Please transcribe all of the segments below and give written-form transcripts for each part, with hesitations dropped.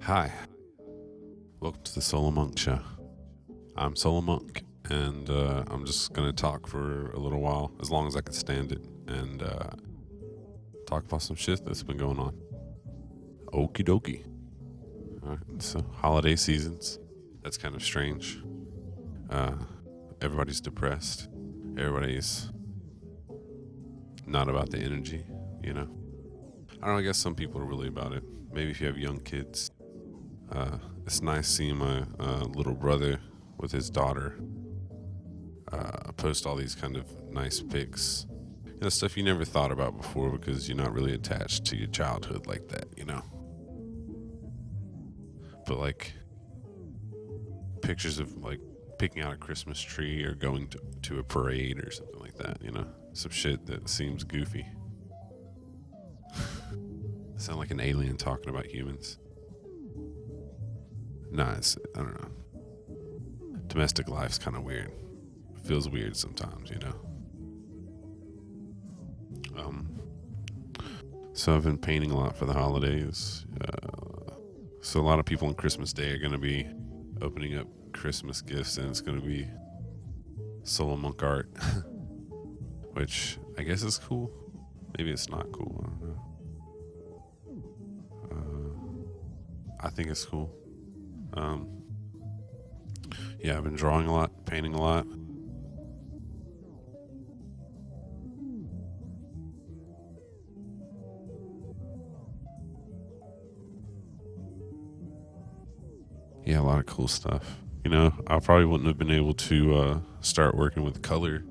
Hi, welcome to the Solo Monk Show. I'm Solo Monk, and I'm just going to talk for a little while, as long as I can stand it, and talk about some shit that's been going on. Okie dokie. All right, so, holiday seasons. That's kind of strange. Uh, Everybody's depressed. Everybody's not about the energy, you know? I don't know, I guess some people are really about it. Maybe if you have young kids. It's nice seeing my little brother with his daughter post all these kind of nice pics. Stuff you never thought about before because you're not really attached to your childhood like that. But like pictures of like picking out a Christmas tree or going to a parade or something like that. Some shit that seems goofy. Sound like an alien talking about humans. Nah, I don't know. Domestic life's kind of weird. It feels weird sometimes. So I've been painting a lot for the holidays. So a lot of people on Christmas Day are going to be opening up Christmas gifts, and it's going to be solo monk art, which I guess is cool. Maybe it's not cool. I don't know. I think it's cool. Yeah, I've been drawing a lot, painting a lot. Yeah, a lot of cool stuff. I probably wouldn't have been able to start working with color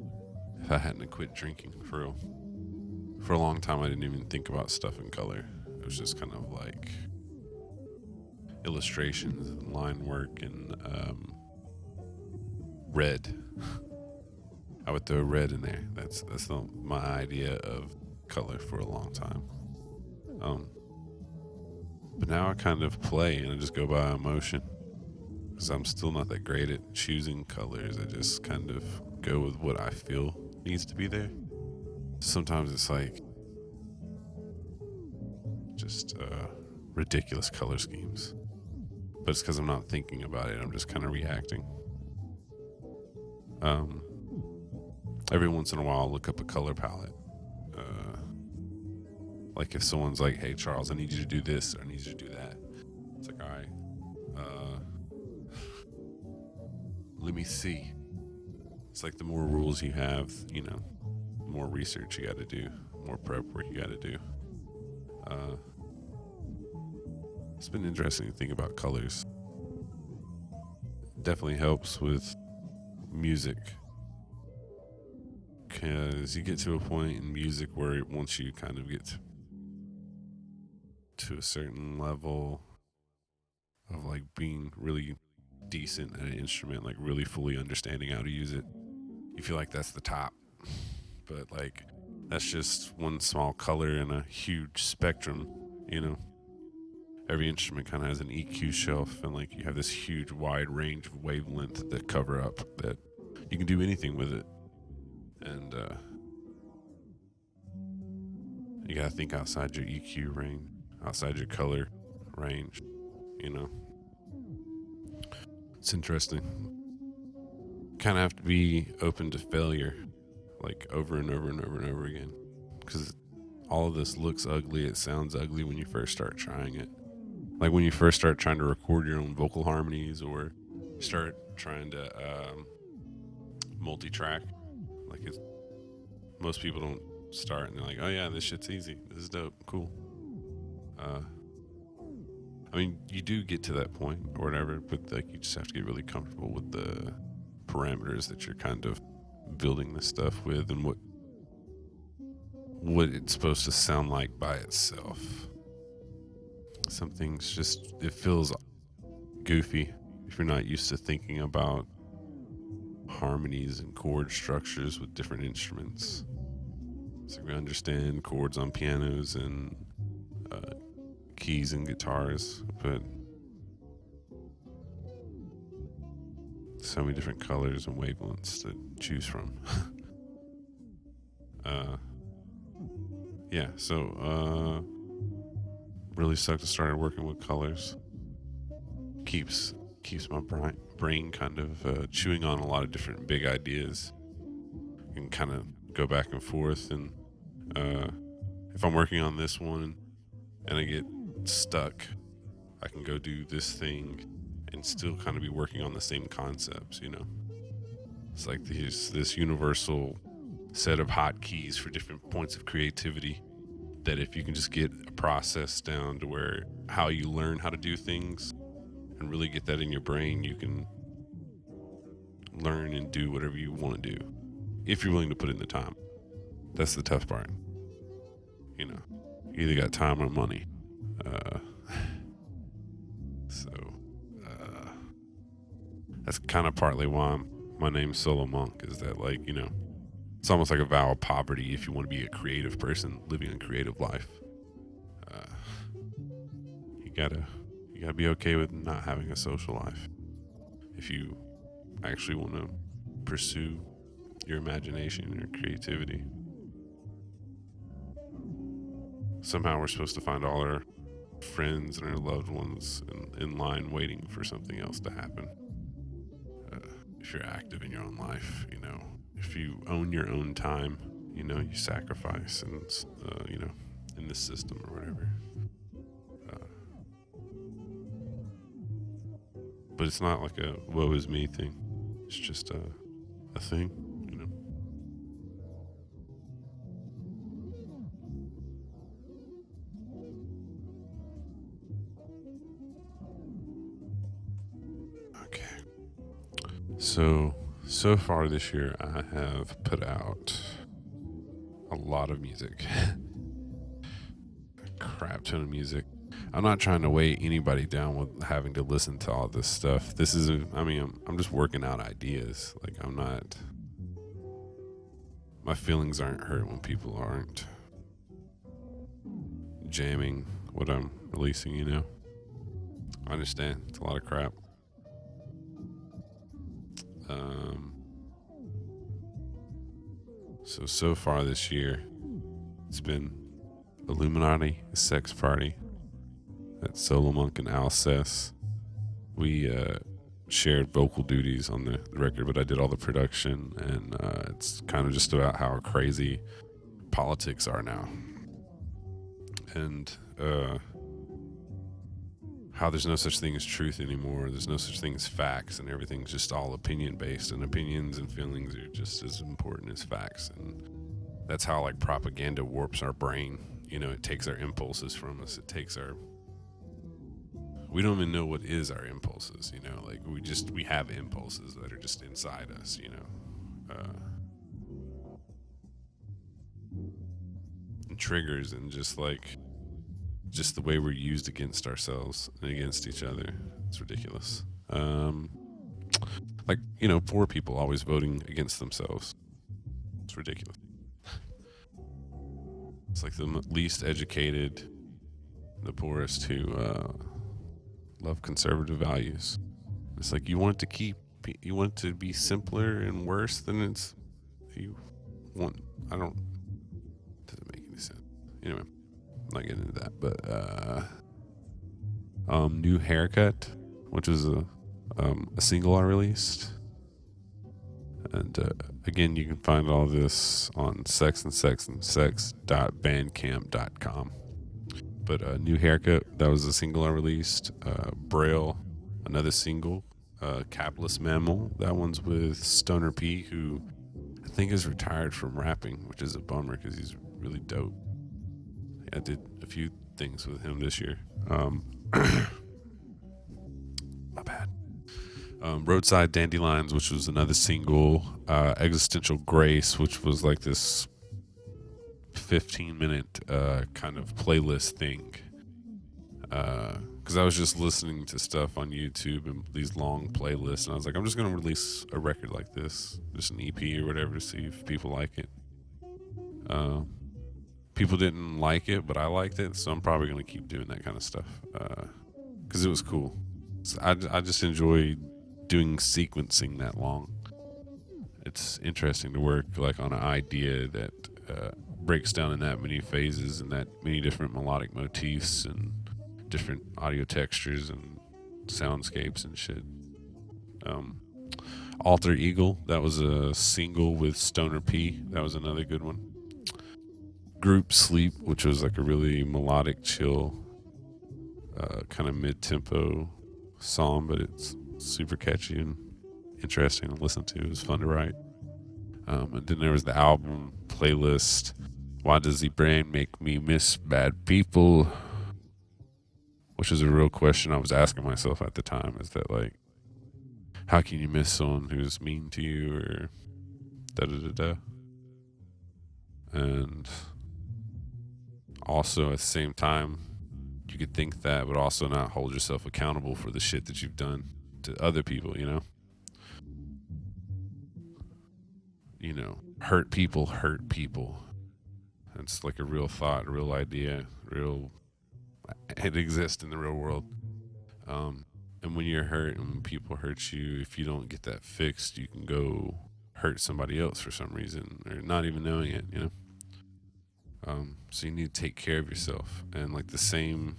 if I hadn't quit drinking for real. For a long time, I didn't even think about stuff in color. It was just kind of like illustrations and line work and red. I would throw red in there. That's my idea of color for a long time. But now I kind of play and I just go by emotion because I'm still not that great at choosing colors. I just kind of go with what I feel needs to be there. Sometimes it's like just ridiculous color schemes, but it's because I'm not thinking about it. I'm just kind of reacting. Every once in a while I'll look up a color palette. Like if someone's like, hey Charles, I need you to do this or I need you to do that, it's like, all right, let me see. It's like the more rules you have, the more research you got to do, more prep work you got to do. It's been interesting to think about colors. Definitely helps with music, because you get to a point in music where once you kind of get to a certain level of like being really decent at an instrument, like really fully understanding how to use it, you feel like that's the top. But like that's just one small color in a huge spectrum. Every instrument kind of has an EQ shelf, and like you have this huge wide range of wavelength that cover up that you can do anything with it. And you gotta think outside your EQ range, outside your color range. It's interesting. Kind of have to be open to failure, like over and over and over and over again, because all of this looks ugly, it sounds ugly when you first start trying it. Like when you first start trying to record your own vocal harmonies or start trying to multi-track, like most people don't start and they're like, oh yeah, this shit's easy, this is dope, cool. I mean, you do get to that point or whatever, but like you just have to get really comfortable with the parameters that you're kind of building this stuff with and what it's supposed to sound like by itself. Some things just, it feels goofy if you're not used to thinking about harmonies and chord structures with different instruments. So we understand chords on pianos and keys and guitars, but so many different colors and wavelengths to choose from. Yeah, so really stoked to start working with colors. Keeps my brain kind of chewing on a lot of different big ideas. You can kind of go back and forth, and if I'm working on this one and I get stuck, I can go do this thing and still kind of be working on the same concepts, It's like this universal set of hotkeys for different points of creativity, that if you can just get a process down to where how you learn how to do things and really get that in your brain, you can learn and do whatever you want to do if you're willing to put in the time. That's the tough part. You either got time or money. That's kind of partly why my name's Solo Monk, is that it's almost like a vow of poverty if you want to be a creative person living a creative life. You gotta be okay with not having a social life if you actually want to pursue your imagination, your creativity. Somehow we're supposed to find all our friends and our loved ones in line waiting for something else to happen. If you're active in your own life, if you own your own time, you sacrifice, and in this system or whatever. But it's not like a woe is me thing. It's just a thing, Okay. So far this year, I have put out a lot of music. A crap ton of music. I'm not trying to weigh anybody down with having to listen to all this stuff. I'm just working out ideas. My feelings aren't hurt when people aren't jamming what I'm releasing, I understand. It's a lot of crap. So far this year, it's been Illuminati, a Sex Party. That's Solo Monk and Alcess. We shared vocal duties on the record, but I did all the production, and it's kind of just about how crazy politics are now. And how there's no such thing as truth anymore. There's no such thing as facts, and everything's just all opinion based, and opinions and feelings are just as important as facts. And that's how propaganda warps our brain. It takes our impulses from us. We don't even know what is our impulses, we have impulses that are just inside us, and triggers, and just the way we're used against ourselves and against each other. It's ridiculous. Poor people always voting against themselves. It's ridiculous. It's like the least educated, the poorest who love conservative values. It's like you want it to be simpler and worse than it doesn't make any sense. Anyway, I'm not getting into that, but New Haircut, which was a single I released. And again, you can find all this on sexandsex.bandcamp.com. But New Haircut, that was a single I released. Braille, another single. Capitalist Mammal, that one's with Stoner P, who I think is retired from rapping, which is a bummer because he's really dope. I did a few things with him this year. My bad. Roadside Dandelions, which was another single. Existential Grace, which was like this 15-minute kind of playlist thing. Because I was just listening to stuff on YouTube and these long playlists, and I was like, I'm just going to release a record like this, just an EP or whatever, to see if people like it. People didn't like it, but I liked it, so I'm probably going to keep doing that kind of stuff because it was cool. So I just enjoy doing sequencing that long. It's interesting to work on an idea that breaks down in that many phases and that many different melodic motifs, and different audio textures and soundscapes and shit. Alter Eagle, that was a single with Stoner P. That was another good one. Group Sleep, which was like a really melodic, chill, kind of mid-tempo song, but it's super catchy and interesting to listen to. It was fun to write. And then there was the album playlist, Why Does the Brain Make Me Miss Bad People? Which is a real question I was asking myself at the time, is that like, how can you miss someone who's mean to you or da-da-da-da? And also at the same time, you could think that, but also not hold yourself accountable for the shit that you've done to other people, you know? You know, hurt people hurt people. It's like a real thought, a real idea, it exists in the real world. And when you're hurt and when people hurt you, if you don't get that fixed, you can go hurt somebody else for some reason, or not even knowing it, you know? So you need to take care of yourself. And like the same,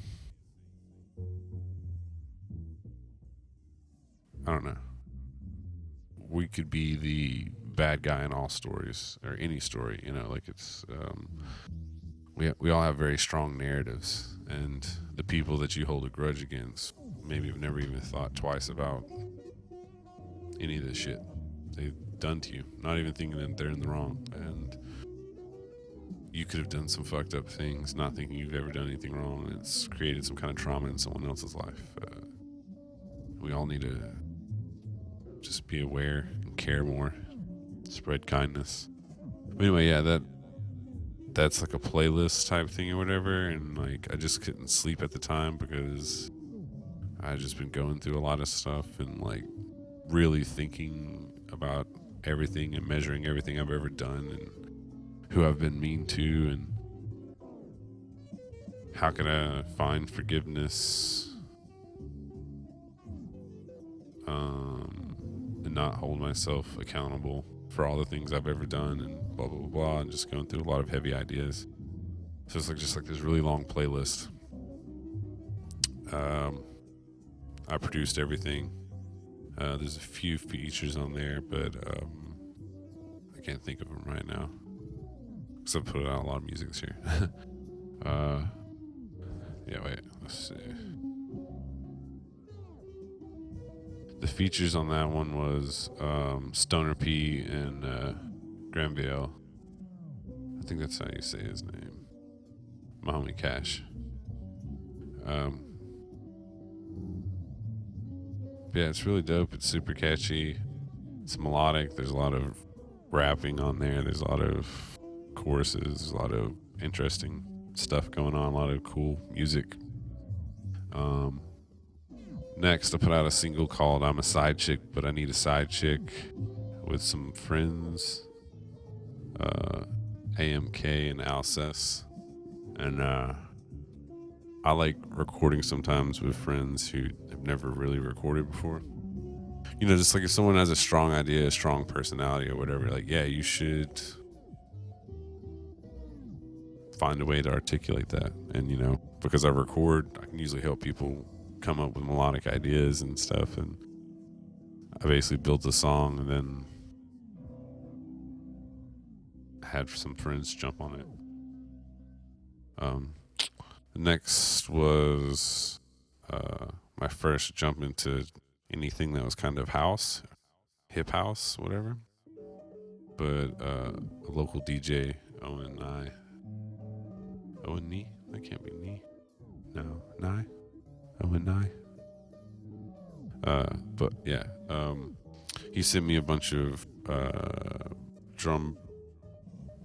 I don't know, we could be the bad guy in all stories, or any story, you know, like it's, we all have very strong narratives, and the people that you hold a grudge against maybe have never even thought twice about any of this shit they've done to you, not even thinking that they're in the wrong. And you could have done some fucked up things, not thinking you've ever done anything wrong, and it's created some kind of trauma in someone else's life. We all need to just be aware and care more, spread kindness. But anyway, yeah, that's like a playlist type thing or whatever, and like I just couldn't sleep at the time because I just been going through a lot of stuff and like really thinking about everything and measuring everything I've ever done and who I've been mean to, and how can I find forgiveness and not hold myself accountable for all the things I've ever done, and blah, blah, blah, blah, and just going through a lot of heavy ideas. So it's like just like this really long playlist. I produced everything. There's a few features on there, but I can't think of them right now, because I've put out a lot of music this year. Yeah, wait, let's see. The features on that one was Stoner P and Granville. I think that's how you say his name. My homie Cash. Yeah, it's really dope. It's super catchy. It's melodic. There's a lot of rapping on there. There's a lot of choruses. There's a lot of interesting stuff going on. A lot of cool music. Next, I put out a single called I'm a Side Chick, But I Need a Side Chick, with some friends, AMK and Alcess. And I like recording sometimes with friends who have never really recorded before. You know, just like if someone has a strong idea, a strong personality or whatever, like, yeah, you should find a way to articulate that. And, you know, because I record, I can usually help people come up with melodic ideas and stuff. And I basically built a song and then had some friends jump on it. Next was my first jump into anything that was kind of house, hip house, whatever. But a local DJ, Owen Nee? That can't be Nee. No, Nye? Owen Nye? But yeah, he sent me a bunch of drum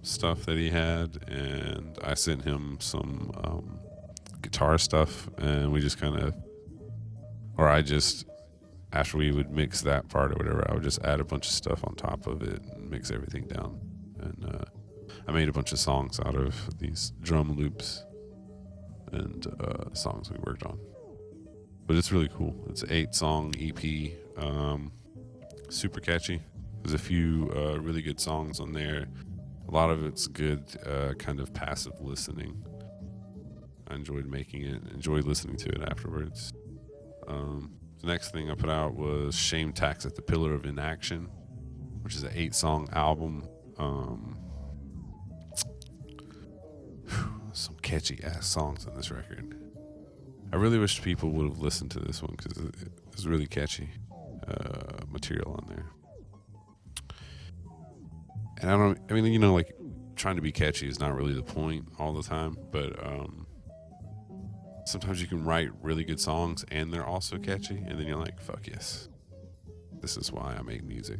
stuff that he had, and I sent him some guitar stuff, and we just after we would mix that part or whatever, I would just add a bunch of stuff on top of it and mix everything down. And I made a bunch of songs out of these drum loops and songs we worked on. But it's really cool. It's an 8-song EP, super catchy. There's a few really good songs on there. A lot of it's good kind of passive listening. I enjoyed making it, enjoyed listening to it afterwards. The next thing I put out was Shame Tax at the Pillar of Inaction, which is an 8-song album. Some catchy ass songs on this record. I really wish people would have listened to this one because it's really catchy material on there. And like trying to be catchy is not really the point all the time, but sometimes you can write really good songs and they're also catchy, and then you're like, fuck yes, this is why I make music.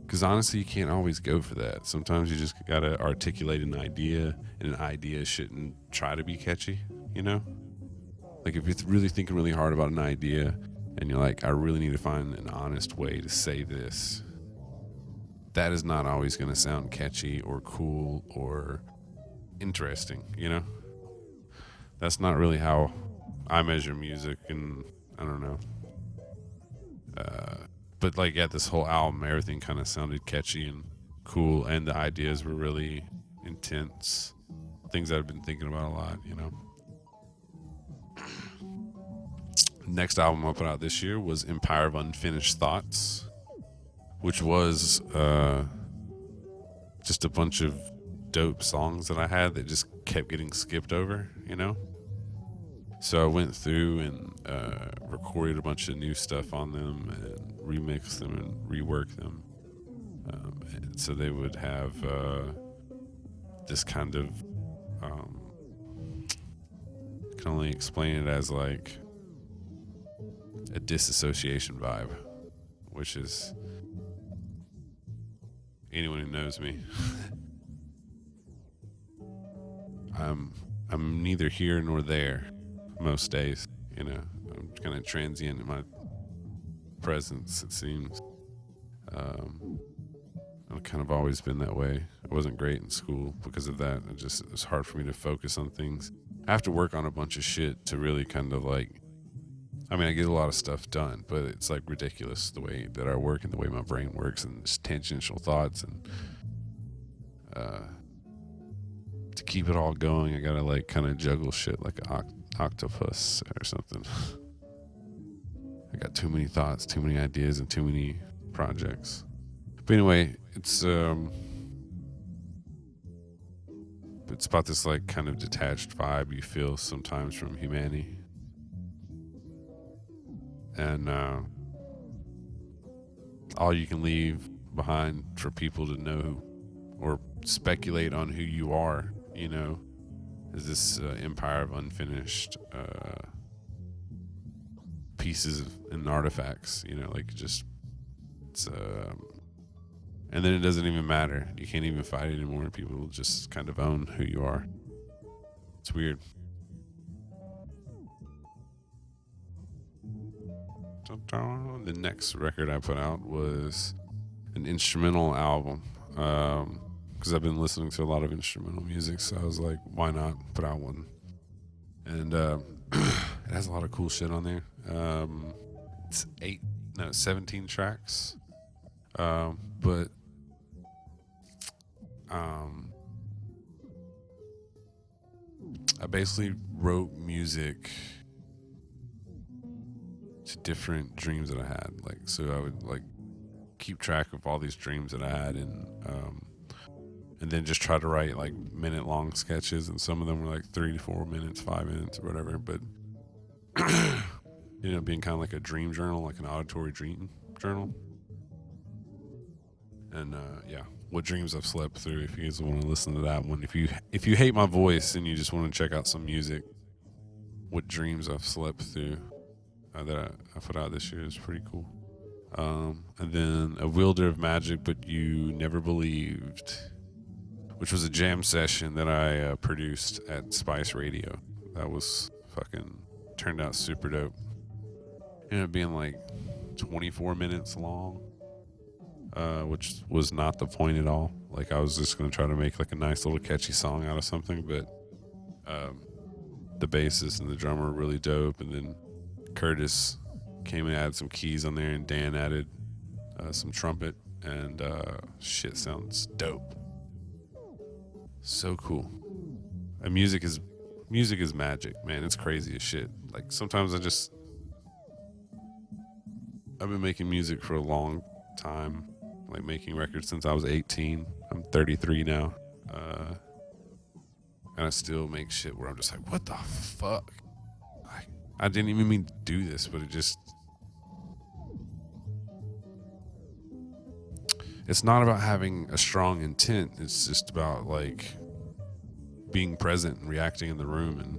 Because honestly, you can't always go for that. Sometimes you just gotta articulate an idea, and an idea shouldn't try to be catchy, you know? Like if you're really thinking really hard about an idea and you're like, I really need to find an honest way to say this, that is not always gonna sound catchy or cool or interesting, you know? That's not really how I measure music, and I don't know. But like at this whole album, everything kind of sounded catchy and cool, and the ideas were really intense. Things that I've been thinking about a lot, you know. Next album I put out this year was Empire of Unfinished Thoughts, which was just a bunch of dope songs that I had that just kept getting skipped over, you know. So I went through and recorded a bunch of new stuff on them and remixed them and reworked them. And so they would have this kind of, I can only explain it as like a disassociation vibe, which is anyone who knows me. I'm neither here nor there most days, you know. I'm kind of transient in my presence, it seems. I've kind of always been that way. I wasn't great in school because of that. It was hard for me to focus on things. I have to work on a bunch of shit to really kind of like, I mean, I get a lot of stuff done, but it's like ridiculous the way that I work and the way my brain works, and just tangential thoughts, and to keep it all going, I gotta like kind of juggle shit like an octopus or something. I got too many thoughts, too many ideas, and too many projects. But anyway, it's about this like kind of detached vibe you feel sometimes from humanity, and all you can leave behind for people to know or speculate on who you are, you know, is this empire of unfinished pieces and artifacts, you know, like just it's and then it doesn't even matter. You can't even fight anymore. People just kind of own who you are. It's weird. The next record I put out was an instrumental album, because I've been listening to a lot of instrumental music, so I was like, why not put out one? And it has a lot of cool shit on there. It's 17 tracks, but I basically wrote music to different dreams that I had. Like, so I would like keep track of all these dreams that I had, and then just try to write like minute-long sketches, and some of them were like 3 to 4 minutes, 5 minutes, or whatever. But you know, being kind of like a dream journal, like an auditory dream journal. And yeah, what dreams I've slept through. If you guys want to listen to that one, if you hate my voice and you just want to check out some music, what dreams I've slept through that I put out this year is pretty cool. And then A Wielder of Magic But You Never Believed, which was a jam session that I produced at Spice Radio. That was fucking turned out super dope. Ended up being like 24 minutes long, which was not the point at all. Like, I was just going to try to make like a nice little catchy song out of something, but the bassist and the drummer were really dope, and then Curtis came and added some keys on there, and Dan added some trumpet, and shit sounds dope. So cool. And music is magic, man. It's crazy as shit. Like sometimes I've been making music for a long time, like making records since I was 18. I'm 33 now. And I still make shit where I'm just like, what the fuck? I didn't even mean to do this, but it's not about having a strong intent. It's just about like being present and reacting in the room and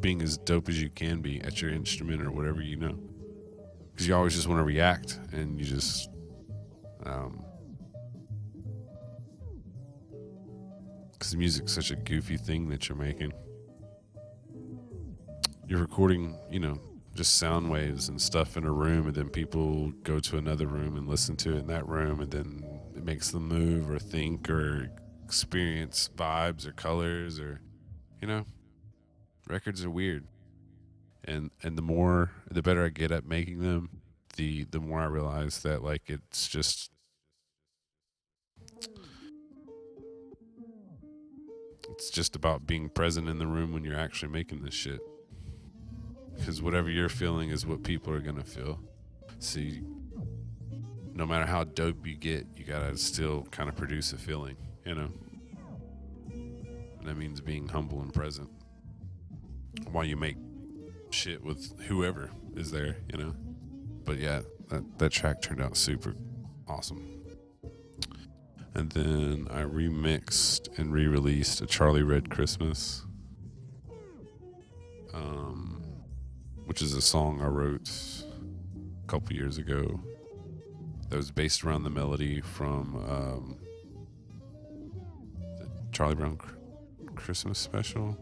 being as dope as you can be at your instrument or whatever, because you always just want to react, and you just because music's such a goofy thing that you're making. You're recording, just sound waves and stuff in a room, and then people go to another room and listen to it in that room, and then it makes them move or think or experience vibes or colors, or records are weird. And the better I get at making them, the more I realize that like it's just about being present in the room when you're actually making this shit. Because whatever you're feeling is what people are gonna feel. See, no matter how dope you get, you gotta still kind of produce a feeling, And that means being humble and present while you make shit with whoever is there, But yeah, that track turned out super awesome. And then I remixed and re-released a Charlie Red Christmas, which is a song I wrote a couple years ago that was based around the melody from the Charlie Brown Christmas special,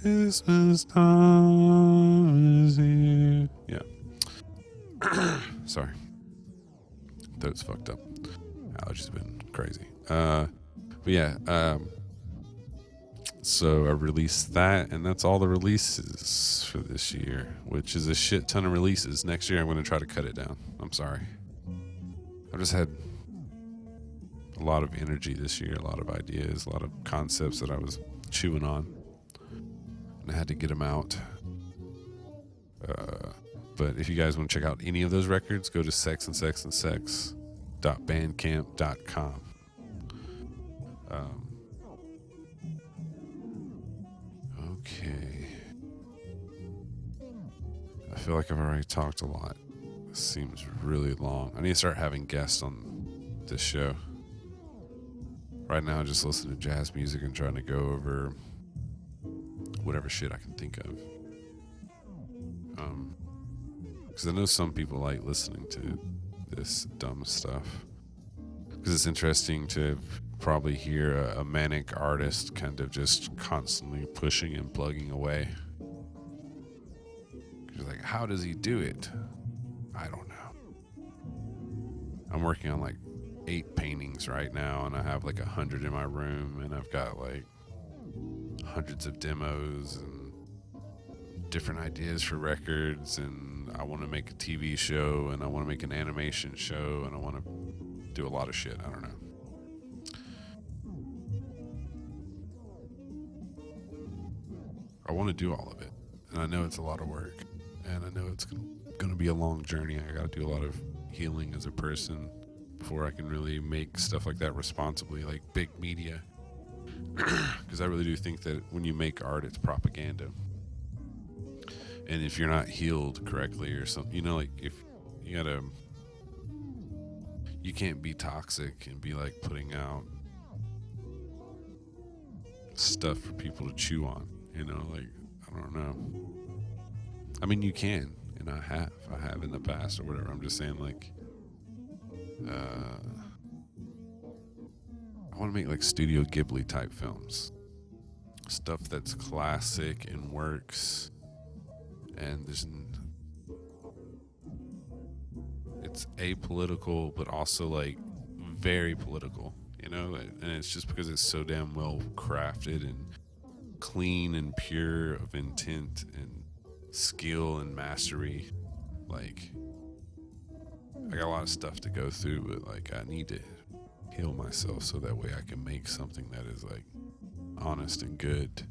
Christmas time is here. Yeah. Sorry. Throat's fucked up. Allergies been crazy. But yeah, so I released that, and that's all the releases for this year, which is a shit ton of releases. Next year I'm going to try to cut it down. I'm sorry. I've just had a lot of energy this year, a lot of ideas, a lot of concepts that I was chewing on, and I had to get them out. But if you guys want to check out any of those records, go to sexandsex.bandcamp.com. Okay. I feel like I've already talked a lot. This seems really long. I need to start having guests on this show. Right now, I just listen to jazz music and trying to go over whatever shit I can think of. Because I know some people like listening to this dumb stuff. Because it's interesting to probably hear a manic artist kind of just constantly pushing and plugging away. You're like, how does he do it? I don't know. I'm working on like 8 paintings right now, and I have like 100 in my room, and I've got like hundreds of demos and different ideas for records, and I want to make a TV show, and I want to make an animation show, and I want to do a lot of shit. I don't know. I want to do all of it, and I know it's a lot of work, and I know it's going to be a long journey. I got to do a lot of healing as a person before I can really make stuff like that responsibly, like big media. Because I really do think that when you make art, it's propaganda. And if you're not healed correctly or something, like if you can't be toxic and be like putting out stuff for people to chew on, like, I don't know. I mean, you can, and I have in the past or whatever. I'm just saying, like, I want to make like Studio Ghibli type films, stuff that's classic and works, and it's apolitical but also like very political, and it's just because it's so damn well crafted and clean and pure of intent and skill and mastery. Like, I got a lot of stuff to go through, but like I need to heal myself so that way I can make something that is like honest and good.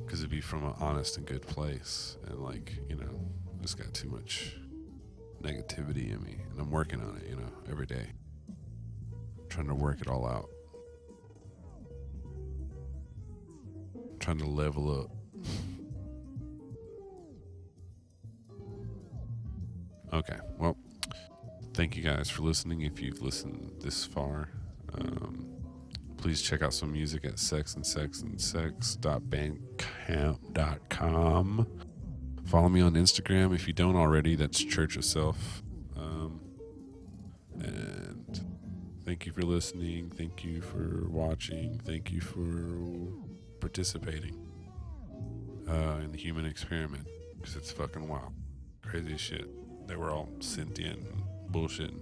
Because it'd be from an honest and good place. And like, I just got too much negativity in me. And I'm working on it, every day. I'm trying to work it all out. I'm trying to level up. Okay, well, thank you guys for listening. If you've listened this far, please check out some music at sexandsex.bandcamp.com. Follow me on Instagram if you don't already. That's Church of Self. And thank you for listening. Thank you for watching. Thank you for participating in the human experiment, because it's fucking wild. Crazy as shit. They were all sentient and bullshitting.